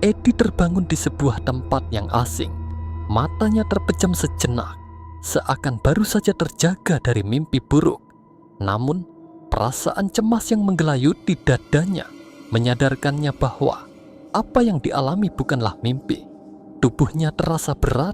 Edi terbangun di sebuah tempat yang asing. Matanya terpejam sejenak, seakan baru saja terjaga dari mimpi buruk. Namun, perasaan cemas yang menggelayuti dadanya menyadarkannya bahwa apa yang dialami bukanlah mimpi. Tubuhnya terasa berat,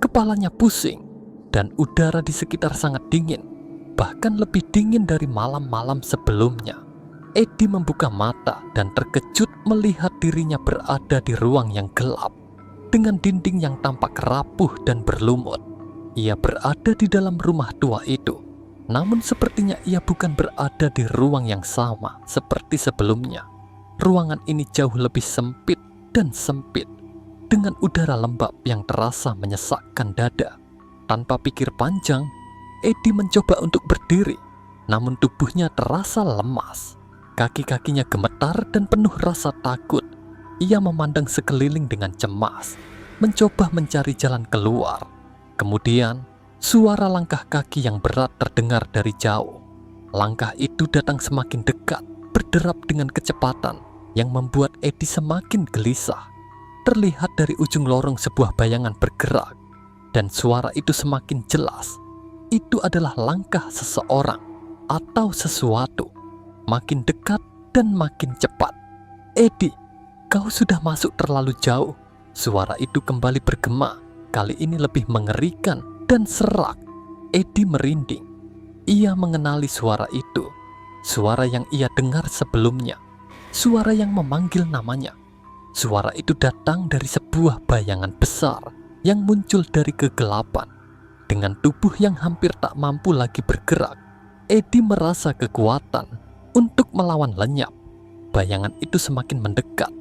kepalanya pusing, dan udara di sekitar sangat dingin, bahkan lebih dingin dari malam-malam sebelumnya. Edi membuka mata dan terkejut melihat dirinya berada di ruang yang gelap, dengan dinding yang tampak rapuh dan berlumut. Ia berada di dalam rumah tua itu, namun sepertinya ia bukan berada di ruang yang sama seperti sebelumnya. Ruangan ini jauh lebih sempit dan sempit, dengan udara lembab yang terasa menyesakkan dada. Tanpa pikir panjang, Edi mencoba untuk berdiri, namun tubuhnya terasa lemas. Kaki-kakinya gemetar dan penuh rasa takut. Ia memandang sekeliling dengan cemas, mencoba mencari jalan keluar. Kemudian, suara langkah kaki yang berat terdengar dari jauh. Langkah itu datang semakin dekat, berderap dengan kecepatan yang membuat Edi semakin gelisah. Terlihat dari ujung lorong sebuah bayangan bergerak, dan suara itu semakin jelas. Itu adalah langkah seseorang atau sesuatu. Makin dekat dan makin cepat. Edi, kau sudah masuk terlalu jauh. Suara itu kembali bergema, kali ini lebih mengerikan dan serak. Edi merinding. Ia mengenali suara itu, suara yang ia dengar sebelumnya, suara yang memanggil namanya. Suara itu datang dari sebuah bayangan besar yang muncul dari kegelapan. Dengan tubuh yang hampir tak mampu lagi bergerak, Edi merasa kekuatan untuk melawan lenyap. Bayangan itu semakin mendekat,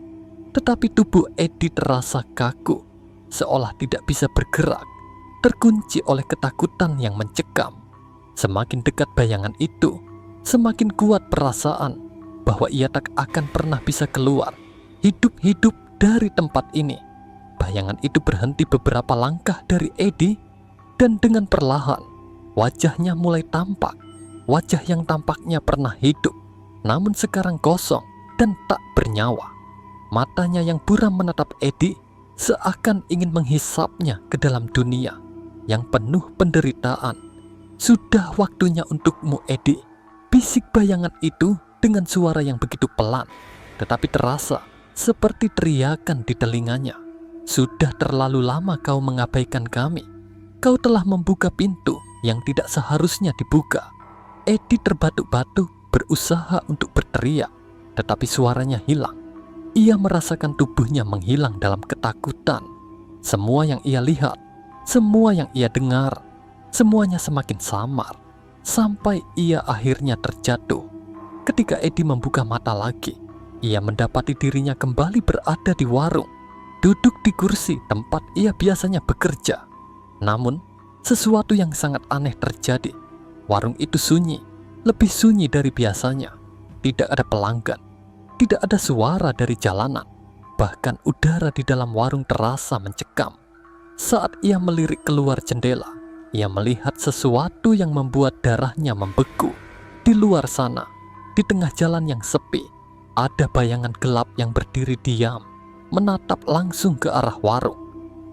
tetapi tubuh Edi terasa kaku, seolah tidak bisa bergerak, terkunci oleh ketakutan yang mencekam. Semakin dekat bayangan itu, semakin kuat perasaan bahwa ia tak akan pernah bisa keluar hidup-hidup dari tempat ini. Bayangan itu berhenti beberapa langkah dari Edi, dan dengan perlahan wajahnya mulai tampak. Wajah yang tampaknya pernah hidup, namun sekarang kosong dan tak bernyawa. Matanya yang buram menatap Edi, seakan ingin menghisapnya ke dalam dunia yang penuh penderitaan. Sudah waktunya untukmu, Edi, bisik bayangan itu dengan suara yang begitu pelan, tetapi terasa seperti teriakan di telinganya. Sudah terlalu lama kau mengabaikan kami. Kau telah membuka pintu yang tidak seharusnya dibuka. Edi terbatuk-batuk, berusaha untuk berteriak, tetapi suaranya hilang. Ia merasakan tubuhnya menghilang dalam ketakutan. Semua yang ia lihat, semua yang ia dengar, semuanya semakin samar, sampai ia akhirnya terjatuh. Ketika Edi membuka mata lagi, ia mendapati dirinya kembali berada di warung, duduk di kursi tempat ia biasanya bekerja. Namun, sesuatu yang sangat aneh terjadi. Warung itu sunyi, lebih sunyi dari biasanya. Tidak ada pelanggan, tidak ada suara dari jalanan. Bahkan udara di dalam warung terasa mencekam. Saat ia melirik keluar jendela, ia melihat sesuatu yang membuat darahnya membeku. Di luar sana, di tengah jalan yang sepi, ada bayangan gelap yang berdiri diam, menatap langsung ke arah warung.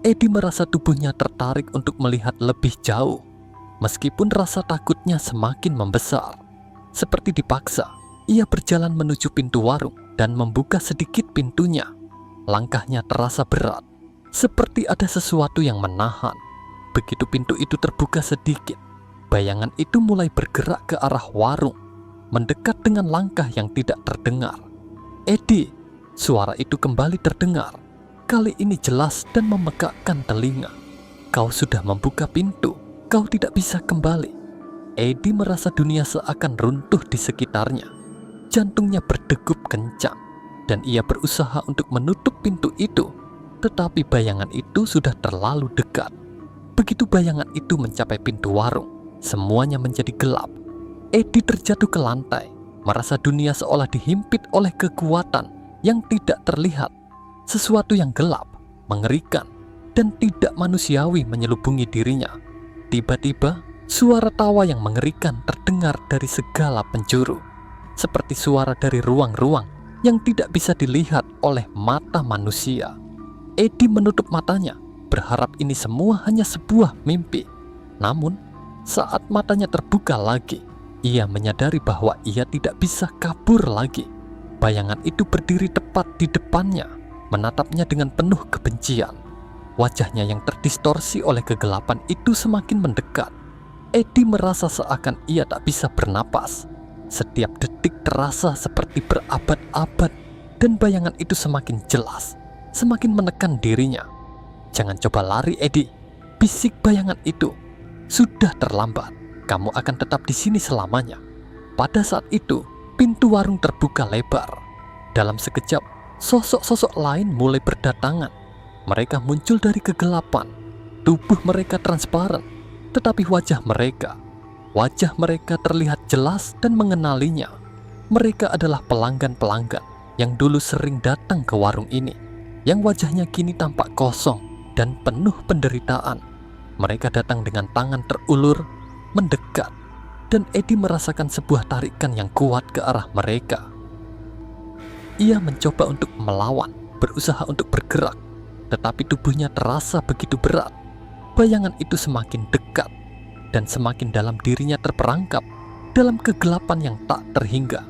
Edi merasa tubuhnya tertarik untuk melihat lebih jauh. Meskipun rasa takutnya semakin membesar, seperti dipaksa, ia berjalan menuju pintu warung dan membuka sedikit pintunya. Langkahnya terasa berat, seperti ada sesuatu yang menahan. Begitu pintu itu terbuka sedikit, bayangan itu mulai bergerak ke arah warung, mendekat dengan langkah yang tidak terdengar. Edi, suara itu kembali terdengar, kali ini jelas dan memegakkan telinga. Kau sudah membuka pintu. Kau tidak bisa kembali. Edi merasa dunia seakan runtuh di sekitarnya. Jantungnya berdegup kencang, dan ia berusaha untuk menutup pintu itu, tetapi bayangan itu sudah terlalu dekat. Begitu bayangan itu mencapai pintu warung, semuanya menjadi gelap. Edi terjatuh ke lantai, merasa dunia seolah dihimpit oleh kekuatan yang tidak terlihat. Sesuatu yang gelap, mengerikan, dan tidak manusiawi menyelubungi dirinya. Tiba-tiba, suara tawa yang mengerikan terdengar dari segala penjuru, seperti suara dari ruang-ruang yang tidak bisa dilihat oleh mata manusia. Edi menutup matanya, berharap ini semua hanya sebuah mimpi. Namun, saat matanya terbuka lagi, ia menyadari bahwa ia tidak bisa kabur lagi. Bayangan itu berdiri tepat di depannya, menatapnya dengan penuh kebencian. Wajahnya yang terdistorsi oleh kegelapan itu semakin mendekat. Edi merasa seakan ia tak bisa bernapas. Setiap detik terasa seperti berabad-abad, dan bayangan itu semakin jelas, semakin menekan dirinya. "Jangan coba lari, Edi," bisik bayangan itu. "Sudah terlambat, kamu akan tetap di sini selamanya." Pada saat itu, pintu warung terbuka lebar. Dalam sekejap, sosok-sosok lain mulai berdatangan. Mereka muncul dari kegelapan. Tubuh mereka transparan, tetapi wajah mereka terlihat jelas dan mengenalinya. Mereka adalah pelanggan-pelanggan yang dulu sering datang ke warung ini, yang wajahnya kini tampak kosong dan penuh penderitaan. Mereka datang dengan tangan terulur, mendekat, dan Edi merasakan sebuah tarikan yang kuat ke arah mereka. Ia mencoba untuk melawan, berusaha untuk bergerak, tetapi tubuhnya terasa begitu berat. Bayangan itu semakin dekat, dan semakin dalam dirinya terperangkap dalam kegelapan yang tak terhingga.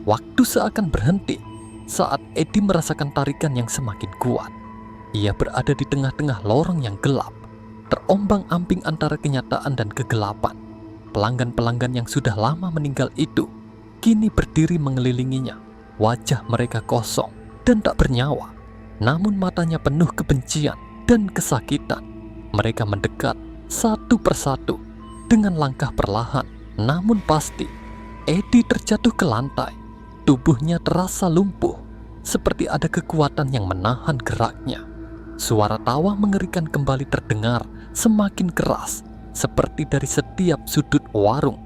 Waktu seakan berhenti saat Edi merasakan tarikan yang semakin kuat. Ia berada di tengah-tengah lorong yang gelap, terombang-ambing antara kenyataan dan kegelapan. Pelanggan-pelanggan yang sudah lama meninggal itu kini berdiri mengelilinginya. Wajah mereka kosong dan tak bernyawa, namun matanya penuh kebencian dan kesakitan. Mereka mendekat satu persatu dengan langkah perlahan, namun pasti. Edi terjatuh ke lantai. Tubuhnya terasa lumpuh, seperti ada kekuatan yang menahan geraknya. Suara tawa mengerikan kembali terdengar semakin keras, seperti dari setiap sudut warung.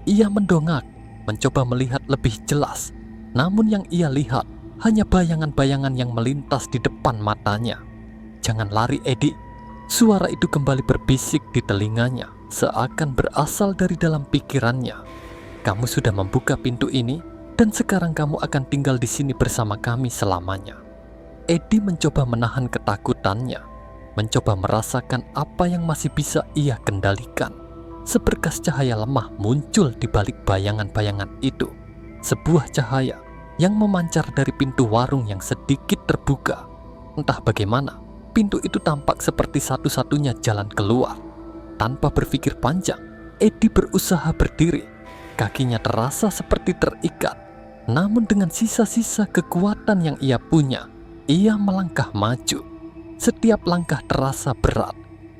Ia mendongak, mencoba melihat lebih jelas, namun yang ia lihat hanya bayangan-bayangan yang melintas di depan matanya. "Jangan lari, Edi," suara itu kembali berbisik di telinganya, seakan berasal dari dalam pikirannya. "Kamu sudah membuka pintu ini, dan sekarang kamu akan tinggal di sini bersama kami selamanya." Edi mencoba menahan ketakutannya, mencoba merasakan apa yang masih bisa ia kendalikan. Seberkas cahaya lemah muncul di balik bayangan-bayangan itu. Sebuah cahaya yang memancar dari pintu warung yang sedikit terbuka. Entah bagaimana, pintu itu tampak seperti satu-satunya jalan keluar. Tanpa berpikir panjang, Edi berusaha berdiri. Kakinya terasa seperti terikat. Namun dengan sisa-sisa kekuatan yang ia punya, ia melangkah maju. Setiap langkah terasa berat,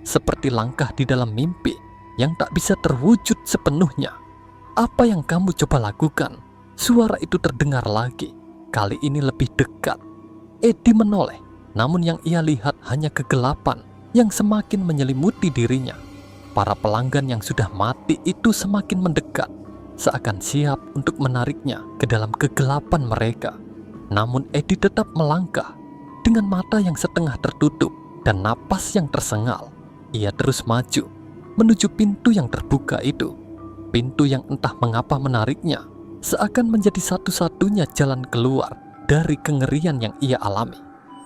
seperti langkah di dalam mimpi yang tak bisa terwujud sepenuhnya. "Apa yang kamu coba lakukan?" Suara itu terdengar lagi, kali ini lebih dekat. Edi menoleh, namun yang ia lihat hanya kegelapan yang semakin menyelimuti dirinya. Para pelanggan yang sudah mati itu semakin mendekat, seakan siap untuk menariknya ke dalam kegelapan mereka. Namun Edi tetap melangkah dengan mata yang setengah tertutup dan napas yang tersengal. Ia terus maju menuju pintu yang terbuka itu. Pintu yang entah mengapa menariknya, seakan menjadi satu-satunya jalan keluar dari kengerian yang ia alami.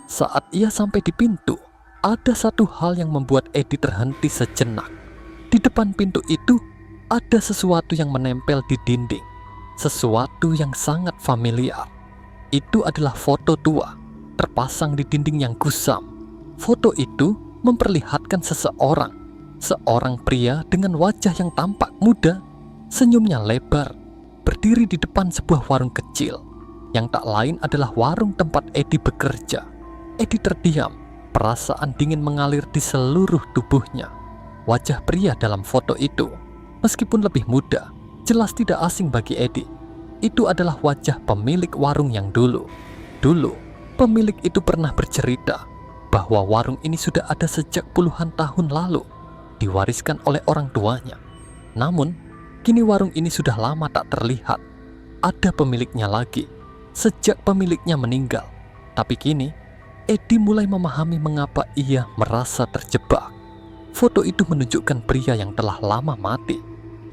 Saat ia sampai di pintu, ada satu hal yang membuat Edi terhenti sejenak. Di depan pintu itu ada sesuatu yang menempel di dinding, sesuatu yang sangat familiar. Itu adalah foto tua terpasang di dinding yang kusam. Foto itu memperlihatkan seorang pria dengan wajah yang tampak muda, senyumnya lebar, berdiri di depan sebuah warung kecil yang tak lain adalah warung tempat Edi bekerja. Edi terdiam, perasaan dingin mengalir di seluruh tubuhnya. Wajah pria dalam foto itu, meskipun lebih muda, jelas tidak asing bagi Edi. Itu adalah wajah pemilik warung yang dulu. Dulu, pemilik itu pernah bercerita bahwa warung ini sudah ada sejak puluhan tahun lalu, diwariskan oleh orang tuanya. Namun, kini warung ini sudah lama tak terlihat. Ada pemiliknya lagi sejak pemiliknya meninggal. Tapi kini, Edi mulai memahami mengapa ia merasa terjebak. Foto itu menunjukkan pria yang telah lama mati,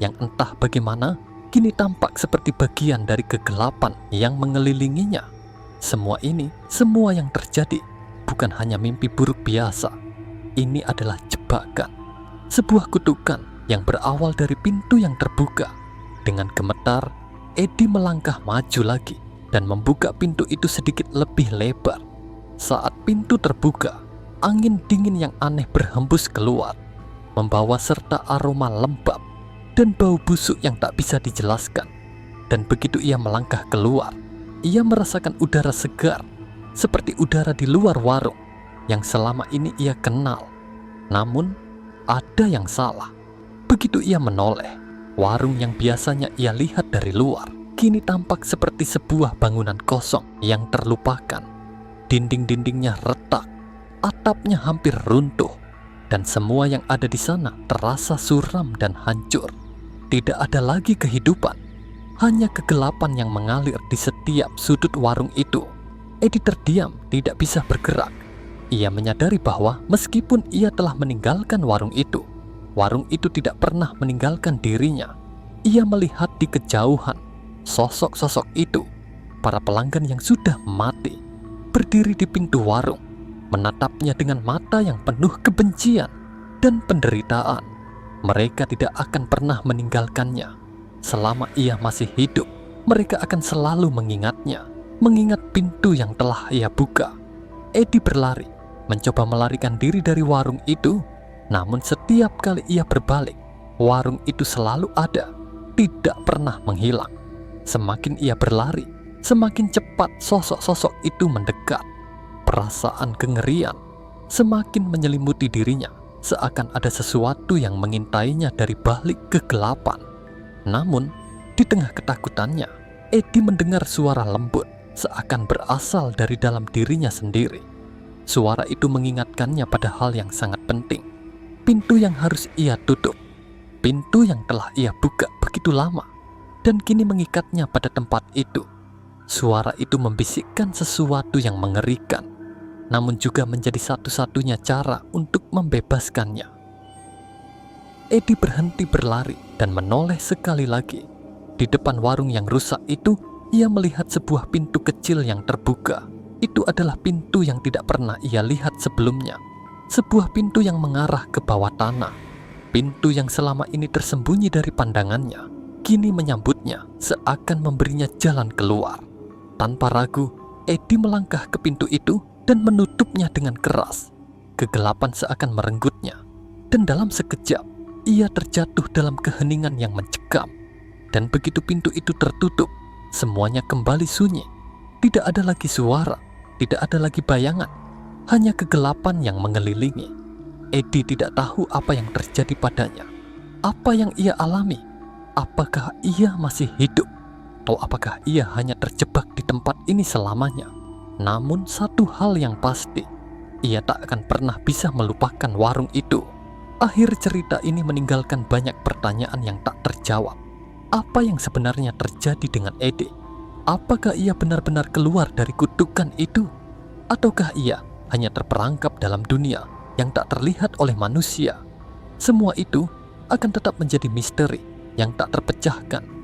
yang entah bagaimana kini tampak seperti bagian dari kegelapan yang mengelilinginya. Semua yang terjadi bukan hanya mimpi buruk biasa. Ini adalah jebakan, sebuah kutukan yang berawal dari pintu yang terbuka. Dengan gemetar, Eddie melangkah maju lagi dan membuka pintu itu sedikit lebih lebar. Saat pintu terbuka, angin dingin yang aneh berhembus keluar, membawa serta aroma lembab dan bau busuk yang tak bisa dijelaskan. Dan begitu ia melangkah keluar, ia merasakan udara segar, seperti udara di luar warung yang selama ini ia kenal. Namun, ada yang salah. Begitu ia menoleh, warung yang biasanya ia lihat dari luar kini tampak seperti sebuah bangunan kosong yang terlupakan. Dinding-dindingnya retak, atapnya hampir runtuh, dan semua yang ada di sana terasa suram dan hancur. Tidak ada lagi kehidupan, hanya kegelapan yang mengalir di setiap sudut warung itu. Eddie terdiam, tidak bisa bergerak. Ia menyadari bahwa meskipun ia telah meninggalkan warung itu tidak pernah meninggalkan dirinya. Ia melihat di kejauhan sosok-sosok itu, para pelanggan yang sudah mati, berdiri di pintu warung, menatapnya dengan mata yang penuh kebencian dan penderitaan. Mereka tidak akan pernah meninggalkannya. Selama ia masih hidup, mereka akan selalu mengingatnya, mengingat pintu yang telah ia buka. Eddie berlari, mencoba melarikan diri dari warung itu. Namun setiap kali ia berbalik, warung itu selalu ada, tidak pernah menghilang. Semakin ia berlari, semakin cepat sosok-sosok itu mendekat. Perasaan kengerian semakin menyelimuti dirinya, seakan ada sesuatu yang mengintainya dari balik kegelapan. Namun, di tengah ketakutannya, Eddie mendengar suara lembut, seakan berasal dari dalam dirinya sendiri. Suara itu mengingatkannya pada hal yang sangat penting. Pintu yang harus ia tutup, pintu yang telah ia buka begitu lama, dan kini mengikatnya pada tempat itu. Suara itu membisikkan sesuatu yang mengerikan, namun juga menjadi satu-satunya cara untuk membebaskannya. Eddie berhenti berlari dan menoleh sekali lagi. Di depan warung yang rusak itu, ia melihat sebuah pintu kecil yang terbuka. Itu adalah pintu yang tidak pernah ia lihat sebelumnya. Sebuah pintu yang mengarah ke bawah tanah. Pintu yang selama ini tersembunyi dari pandangannya, kini menyambutnya seakan memberinya jalan keluar. Tanpa ragu, Eddie melangkah ke pintu itu dan menutupnya dengan keras. Kegelapan seakan merenggutnya, dan dalam sekejap, ia terjatuh dalam keheningan yang mencekam. Dan begitu pintu itu tertutup, semuanya kembali sunyi. Tidak ada lagi suara, tidak ada lagi bayangan, hanya kegelapan yang mengelilingi. Eddie tidak tahu apa yang terjadi padanya, apa yang ia alami. Apakah ia masih hidup, atau apakah ia hanya terjebak di tempat ini selamanya? Namun satu hal yang pasti, ia tak akan pernah bisa melupakan warung itu. Akhir cerita ini meninggalkan banyak pertanyaan yang tak terjawab. Apa yang sebenarnya terjadi dengan Eddie? Apakah ia benar-benar keluar dari kutukan itu? Ataukah ia hanya terperangkap dalam dunia yang tak terlihat oleh manusia? Semua itu akan tetap menjadi misteri yang tak terpecahkan